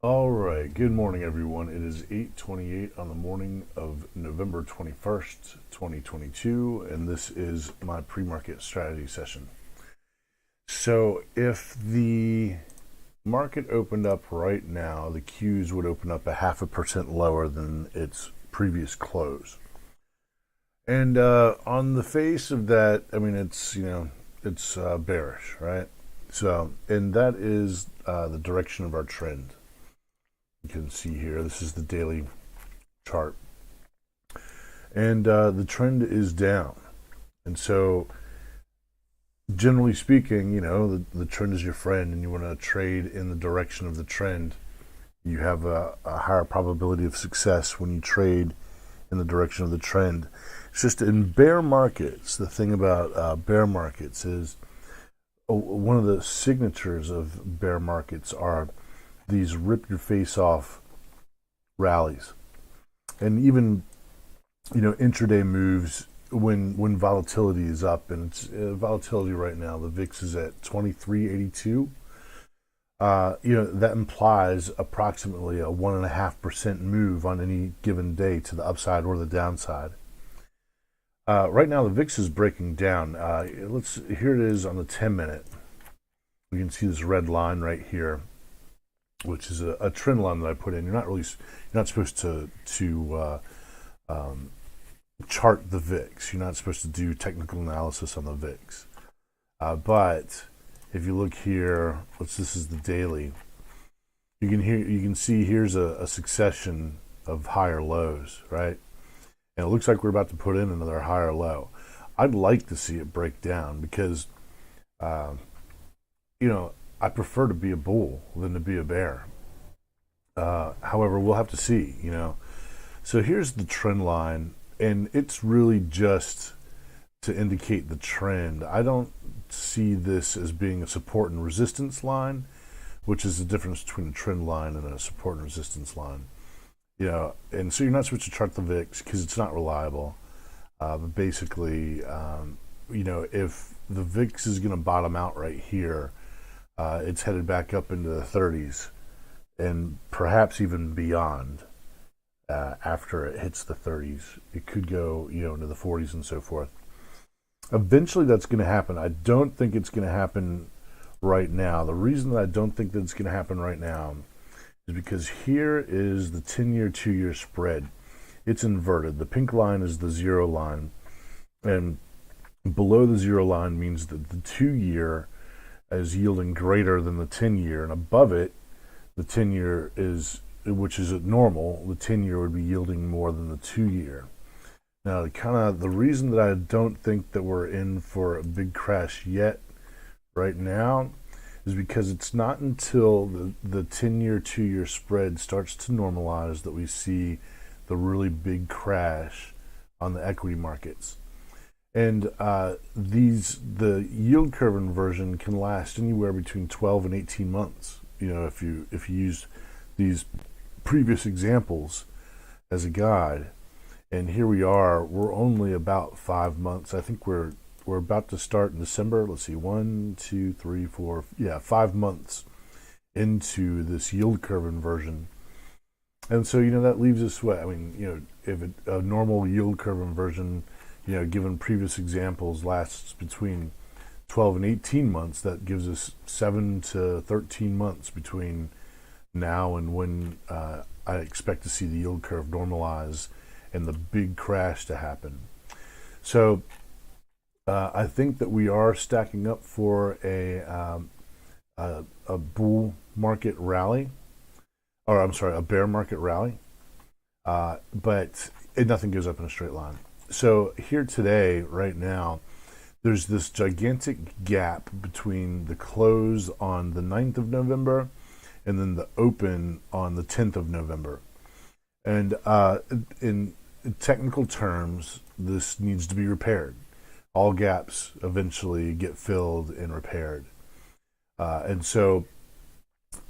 All right. Good morning, everyone. It is 8:28 on the morning of November 21st, 2022, and this is my pre-market strategy session. So, if the market opened up right now, the Qs would open up a 0.5% lower than its previous close. And on the face of that, I mean, it's bearish, right? So, and that is the direction of our trend. You can see here, this is the daily chart. And the trend is down. And so, generally speaking, the trend is your friend and you want to trade in the direction of the trend. You have a higher probability of success when you trade in the direction of the trend. It's just in bear markets, the thing about bear markets is one of the signatures of bear markets are these rip your face off rallies. And even intraday moves when volatility is up, and it's volatility right now. The VIX is at 2382. That implies approximately a 1.5% move on any given day to the upside or the downside. Right now, the VIX is breaking down. Here it is on the 10-minute. We can see this red line right here, which is a trend line that I put in. You're not supposed to chart the VIX. You're not supposed to do technical analysis on the VIX. But if you look here, this is the daily. You can see here's a succession of higher lows, right? And it looks like we're about to put in another higher low. I'd like to see it break down because, I prefer to be a bull than to be a bear. However, we'll have to see. So here's the trend line, and it's really just to indicate the trend. I don't see this as being a support and resistance line, which is the difference between a trend line and a support and resistance line. And so you're not supposed to chart the VIX because it's not reliable. But basically, if the VIX is going to bottom out right here, it's headed back up into the 30s and perhaps even beyond. After it hits the 30s, it could go into the 40s and so forth. Eventually, that's going to happen. I don't think it's going to happen right now. The reason that I don't think that it's going to happen right now is because here is the 10-year, 2-year spread. It's inverted. The pink line is the zero line, and below the zero line means that the 2-year is yielding greater than the 10-year, and above it, the 10-year is, which is normal, the 10-year would be yielding more than the 2-year. Now, the reason that I don't think that we're in for a big crash yet, right now, is because it's not until the 10-year, 2-year spread starts to normalize that we see the really big crash on the equity markets. And the yield curve inversion can last anywhere between 12 and 18 months. If you use these previous examples as a guide. And here we are. We're only about 5 months. I think we're about to start in December. Let's see, 1, 2, 3, 4, 5 months into this yield curve inversion. And so that leaves us what? I mean, if a normal yield curve inversion, given previous examples, lasts between 12 and 18 months, that gives us 7 to 13 months between now and when I expect to see the yield curve normalize and the big crash to happen. So I think that we are stacking up for a bull market rally, or I'm sorry, a bear market rally, but nothing goes up in a straight line. So here today, right now, there's this gigantic gap between the close on the 9th of November and then the open on the 10th of November. And in technical terms, this needs to be repaired. All gaps eventually get filled and repaired. And so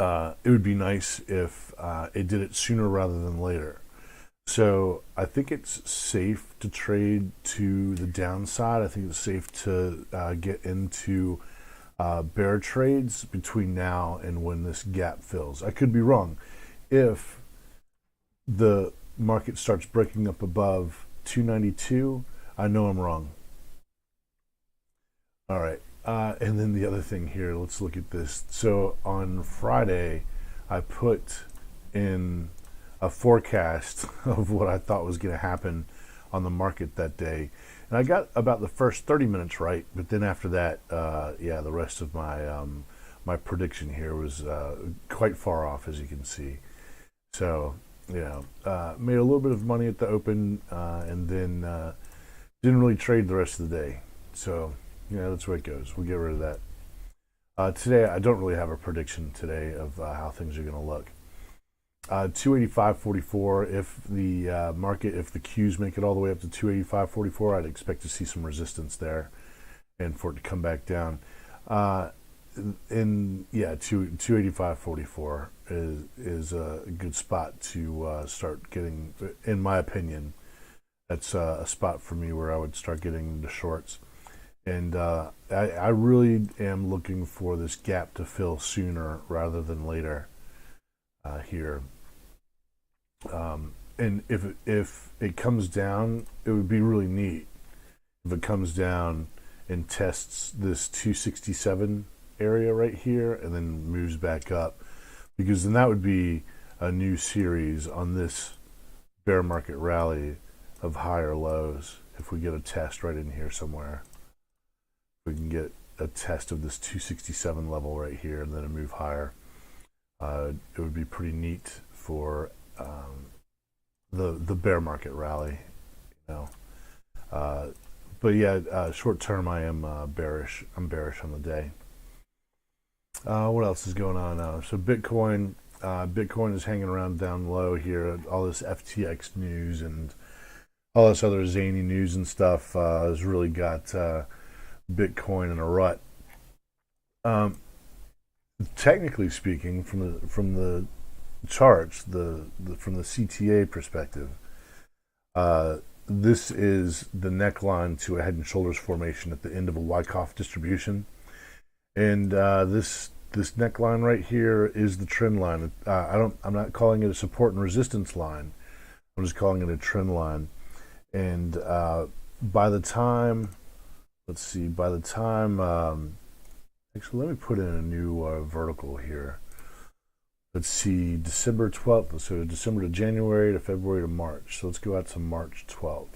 it would be nice if it did it sooner rather than later. So I think it's safe to trade to the downside. I think it's safe to get into bear trades between now and when this gap fills. I could be wrong. If the market starts breaking up above 292, I know I'm wrong. All right. And then the other thing here, let's look at this. So on Friday, I put in a forecast of what I thought was going to happen on the market that day. And I got about the first 30 minutes right, but then after that, the rest of my prediction here was quite far off, as you can see. So, made a little bit of money at the open, and then didn't really trade the rest of the day. So, that's where it goes. We'll get rid of that. Today, I don't really have a prediction today of how things are going to look. 285.44. If the market, if the Qs make it all the way up to 285.44, I'd expect to see some resistance there, and for it to come back down. 285.44 is a good spot to start getting. In my opinion, that's a spot for me where I would start getting into shorts. And I really am looking for this gap to fill sooner rather than later here. And if it comes down, it would be really neat if it comes down and tests this 267 area right here and then moves back up, because then that would be a new series on this bear market rally of higher lows. If we get a test right in here somewhere, we can get a test of this 267 level right here and then a move higher. It would be pretty neat for the bear market rally, short term I am bearish. I'm bearish on the day. What else is going on? So Bitcoin is hanging around down low here. All this FTX news and all this other zany news and stuff has really got Bitcoin in a rut. Technically speaking, from the charts, from the CTA perspective, this is the neckline to a head and shoulders formation at the end of a Wyckoff distribution, and this neckline right here is the trend line. I'm not calling it a support and resistance line. I'm just calling it a trend line. And by the time, actually, let me put in a new vertical here. Let's see, December 12th. So December to January to February to March. So let's go out to March 12th.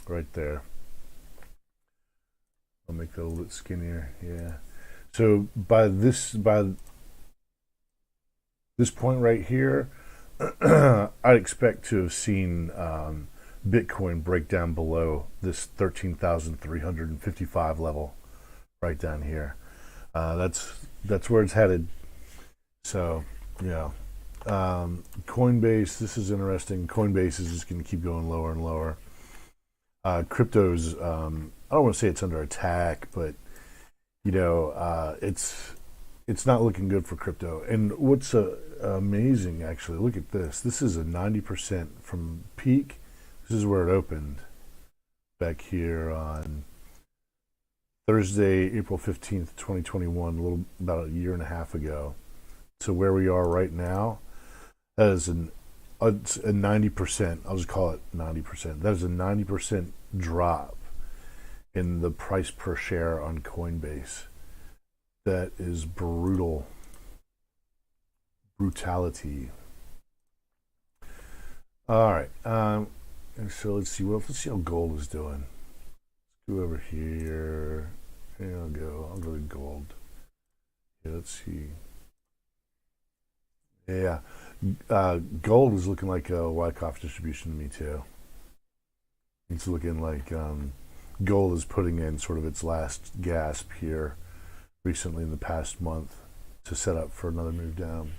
Right there. I'll make that a little bit skinnier. Yeah. So by this point right here, I'd expect to have seen Bitcoin break down below this 13,355 level right down here. That's where it's headed. So, Coinbase, this is interesting. Coinbase is just going to keep going lower and lower. Crypto's, I don't want to say it's under attack, but, it's not looking good for crypto. And what's amazing, actually, look at this. This is a 90% from peak. This is where it opened back here on Thursday, April 15th, 2021, about a year and a half ago. So where we are right now, that is a 90%, I'll just call it 90%. That is a 90% drop in the price per share on Coinbase. That is brutality. All right. So let's see how gold is doing. Let's go over here. I'll go to gold. Yeah, let's see. Yeah. Gold is looking like a Wyckoff distribution to me too. It's looking like gold is putting in sort of its last gasp here recently in the past month to set up for another move down.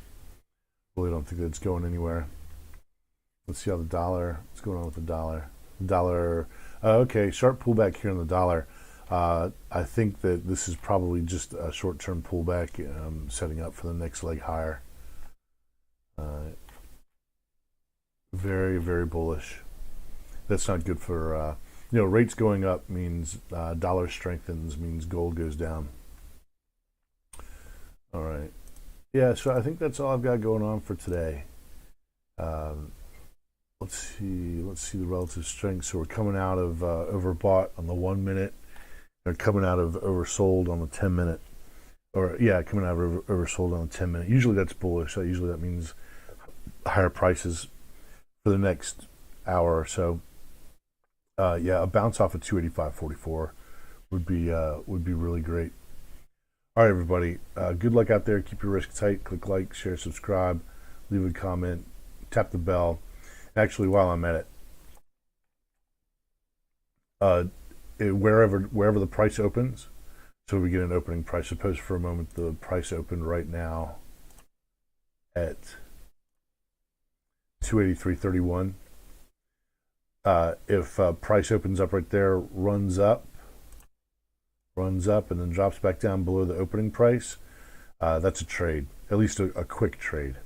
Really don't think that it's going anywhere. Let's see how what's going on with the dollar. Okay, sharp pullback here on the dollar. I think that this is probably just a short-term pullback, setting up for the next leg higher. Very, very bullish. That's not good for rates going up means dollar strengthens, means gold goes down. All right. Yeah, so I think that's all I've got going on for today. Let's see the relative strength. So we're coming out of overbought on the 1 minute. They're coming out of oversold on the 10 minute. Coming out of oversold on the 10 minute. Usually that's bullish. So usually that means higher prices for the next hour or so. A bounce off of 285.44 would be really great. All right, everybody. Good luck out there. Keep your risk tight. Click like, share, subscribe, leave a comment, tap the bell. Actually, while I'm at it, wherever the price opens, so we get an opening price. Suppose for a moment the price opened right now at 283.31. If price opens up right there, runs up, and then drops back down below the opening price, that's a trade, at least a quick trade.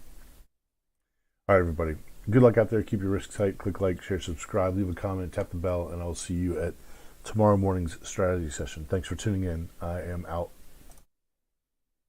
All right, everybody. Good luck out there. Keep your risk tight. Click like, share, subscribe, leave a comment, tap the bell, and I'll see you at tomorrow morning's strategy session. Thanks for tuning in. I am out.